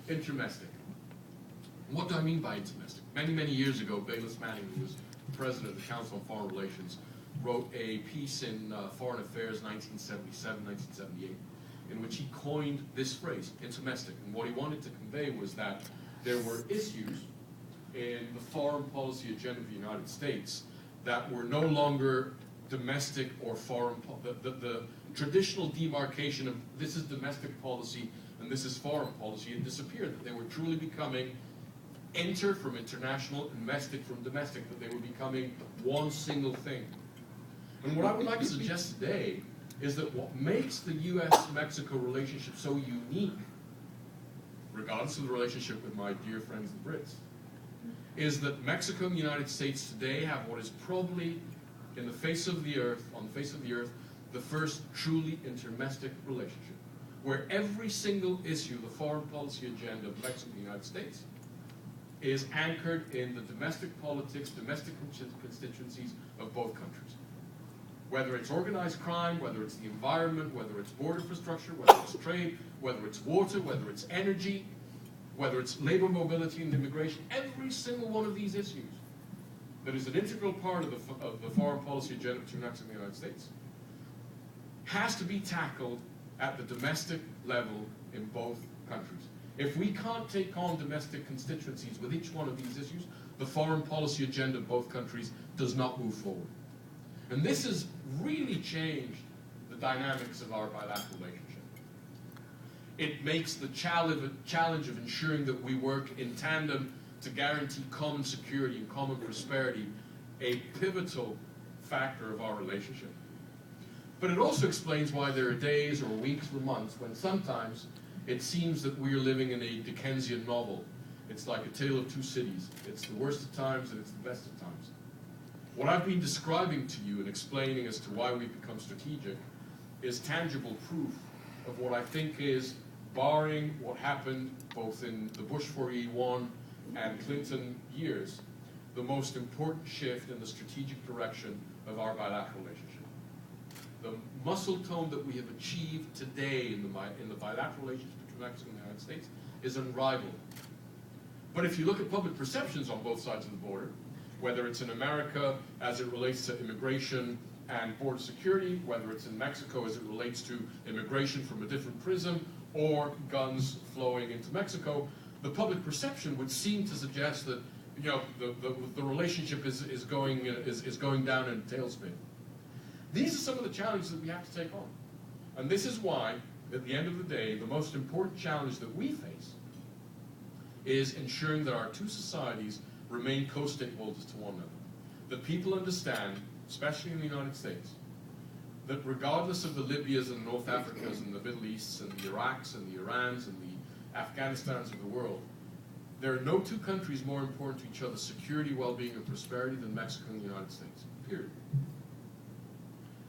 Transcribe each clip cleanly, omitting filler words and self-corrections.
Intermestic. What do I mean by intermestic? Many, many years ago, Bayless Manning, who was president of the Council on Foreign Relations, wrote a piece in Foreign Affairs 1977, 1978, in which he coined this phrase, intermestic. And what he wanted to convey was that there were issues in the foreign policy agenda of the United States that were no longer domestic or foreign, the traditional demarcation of this is domestic policy and this is foreign policy had disappeared, that they were truly becoming inter from international and domestic from domestic, that they were becoming one single thing. And what I would like to suggest today is that what makes the U.S.-Mexico relationship so unique, regardless of the relationship with my dear friends the Brits, is that Mexico and the United States today have what is probably, in the face of the earth, on the face of the earth, the first truly intermestic relationship, where every single issue, the foreign policy agenda of Mexico and the United States, is anchored in the domestic politics, domestic constituencies of both countries. Whether it's organized crime, whether it's the environment, whether it's border infrastructure, whether it's trade, whether it's water, whether it's energy, whether it's labor mobility and immigration, every single one of these issues that is an integral part of the foreign policy agenda between Mexico and the United States has to be tackled at the domestic level in both countries. If we can't take on domestic constituencies with each one of these issues, the foreign policy agenda of both countries does not move forward. And this has really changed the dynamics of our bilateral relationship. It makes the challenge of ensuring that we work in tandem to guarantee common security and common prosperity a pivotal factor of our relationship. But it also explains why there are days or weeks or months when sometimes it seems that we are living in a Dickensian novel. It's like a tale of two cities. It's the worst of times and it's the best of times. What I've been describing to you and explaining as to why we've become strategic is tangible proof of what I think is, barring what happened both in the Bush 4E1 and Clinton years, the most important shift in the strategic direction of our bilateral relationship. The muscle tone that we have achieved today in the bilateral relationship between Mexico and the United States is unrivaled. But if you look at public perceptions on both sides of the border, whether it's in America as it relates to immigration and border security, whether it's in Mexico as it relates to immigration from a different prism, or guns flowing into Mexico, the public perception would seem to suggest that the relationship is going down in a tailspin. These are some of the challenges that we have to take on. And this is why, at the end of the day, the most important challenge that we face is ensuring that our two societies remain co-stakeholders to one another. That people understand, especially in the United States, that regardless of the Libyas and North Africas and the Middle Easts and the Iraqs and the Irans and the Afghanistans of the world, there are no two countries more important to each other's security, well-being, and prosperity than Mexico and the United States, period.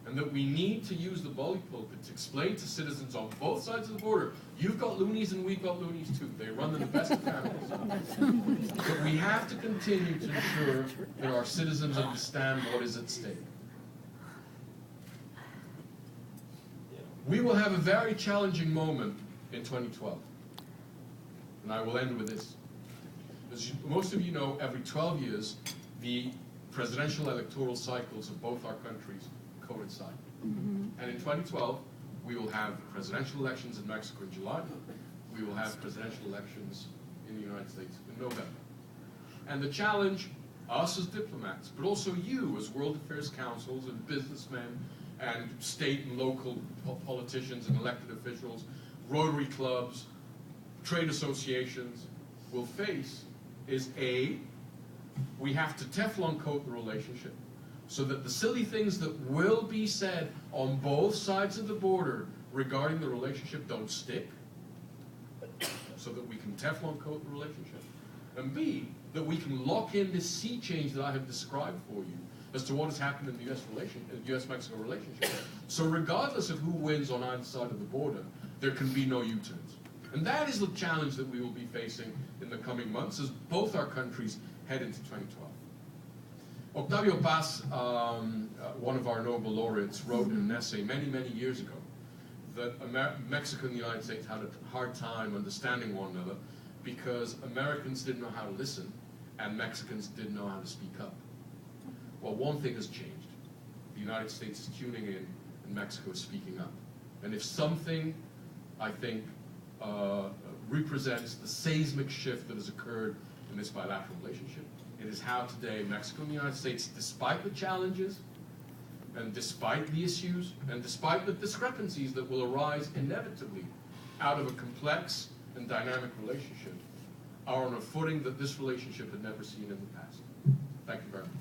And that we need to use the bully pulpit to explain to citizens on both sides of the border, you've got loonies and we've got loonies too. They run in the best of families. But we have to continue to ensure that our citizens understand what is at stake. We will have a very challenging moment in 2012. And I will end with this. As most of you know, every 12 years, the presidential electoral cycles of both our countries coincide. And in 2012, we will have presidential elections in Mexico in July. We will have presidential elections in the United States in November. And the challenge, us as diplomats, but also you as World Affairs Councils and businessmen and state and local politicians and elected officials, Rotary clubs, trade associations will face is A, we have to Teflon coat the relationship so that the silly things that will be said on both sides of the border regarding the relationship don't stick, so that we can Teflon coat the relationship. And B, that we can lock in this sea change that I have described for you as to what has happened in the US-Mexico relationship. So regardless of who wins on either side of the border, there can be no U-turns. And that is the challenge that we will be facing in the coming months as both our countries head into 2012. Octavio Paz, one of our Nobel laureates, wrote in an essay many, many years ago that Mexico and the United States had a hard time understanding one another because Americans didn't know how to listen and Mexicans didn't know how to speak up. Well, one thing has changed. The United States is tuning in and Mexico is speaking up. And if something, I think, represents the seismic shift that has occurred in this bilateral relationship, it is how today Mexico and the United States, despite the challenges, and despite the issues, and despite the discrepancies that will arise inevitably out of a complex and dynamic relationship, are on a footing that this relationship had never seen in the past. Thank you very much.